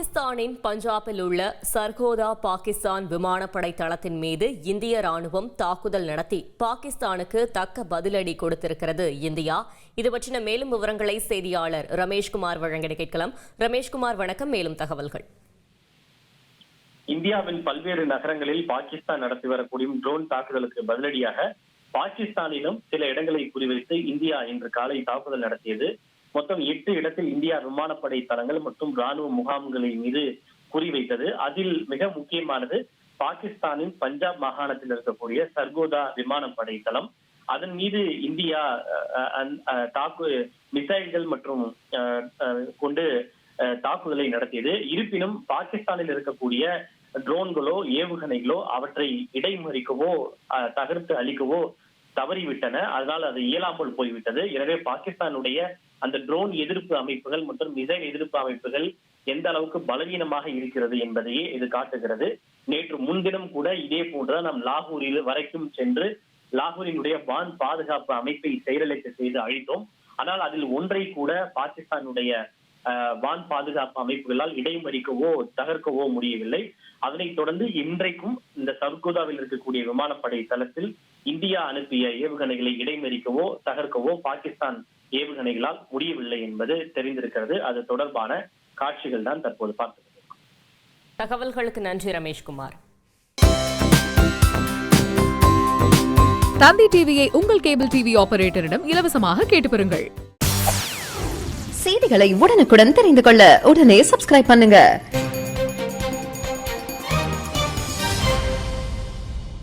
பாகிஸ்தானின் பஞ்சாபில் உள்ள சர்கோதா பாகிஸ்தான் விமானப்படை தளத்தின் மீது இந்திய ராணுவம் தாக்குதல் நடத்தி பாகிஸ்தானுக்கு தக்க பதிலடி கொடுத்திருக்கிறது இந்தியா. இது பற்றின மேலும் விவரங்களை செய்தியாளர் ரமேஷ்குமார் வழங்க கேட்கலாம். ரமேஷ்குமார், வணக்கம். மேலும் தகவல்கள். இந்தியாவின் பல்வேறு நகரங்களில் பாகிஸ்தான் நடத்தி வரக்கூடிய ட்ரோன் தாக்குதலுக்கு பதிலடியாக பாகிஸ்தானிலும் சில இடங்களை குறிவைத்து இந்தியா இன்று காலை தாக்குதல் நடத்தியது. மொத்தம் 8 இடத்தில் இந்தியா விமானப்படை தளங்கள் மற்றும் ராணுவ முகாம்களின் மீது குறிவைத்தது. அதில் மிக முக்கியமானது பாகிஸ்தானின் பஞ்சாப் மாகாணத்தில் இருக்கக்கூடிய சர்கோதா விமானப்படை தளம். அதன் மீது இந்தியா மிசைல்கள் மற்றும் கொண்டு தாக்குதலை நடத்தியது. இருப்பினும் பாகிஸ்தானில் இருக்கக்கூடிய ட்ரோன்களோ ஏவுகணைகளோ அவற்றை இடைமறிக்கவோ தகர்த்து அழிக்கவோ தவறிவிட்டன. அதனால் அது இயலாமல் போய்விட்டது. எனவே பாகிஸ்தானுடைய அந்த ட்ரோன் எதிர்ப்பு அமைப்புகள் மற்றும் மிசைல் எதிர்ப்பு அமைப்புகள் எந்த அளவுக்கு பலவீனமாக இருக்கிறது என்பதையே இது காட்டுகிறது. நேற்று முன்தினம் கூட இதே போன்றுதான் நாம் லாகூரில் வரைக்கும் சென்று லாகூரினுடைய வான் பாதுகாப்பு அமைப்பை செயலிழக்க செய்து அழித்தோம். ஆனால் அதில் ஒன்றை கூட பாகிஸ்தானுடைய வான் பாதுகாப்பு அமைப்புகளால் இடைமறிக்கவோ தகர்க்கவோ முடியவில்லை. அதனைத் தொடர்ந்து இன்றைக்கும் இந்த சர்கோதாவில் இருக்கக்கூடிய விமானப்படை தளத்தில் இந்தியா அனுப்பிய ஏவுகணைகளை இடைமறிக்கவோ தகர்க்கவோ பாகிஸ்தான் ஏவுகணைகளால் முடியவில்லை என்பது தெரிந்திருக்கிறது. அது தொடர்பான காட்சிகள் தான் தற்போது பார்த்து. தகவல்களுக்கு நன்றி ரமேஷ்குமார். தந்தி டிவியை உங்கள் கேபிள் டிவி ஆபரேட்டரிடம் இலவசமாக கேட்டு பெறுங்கள். செய்திகளை உடனுக்குடன் தெரிந்து கொள்ள உடனே சப்ஸ்கிரைப் பண்ணுங்க.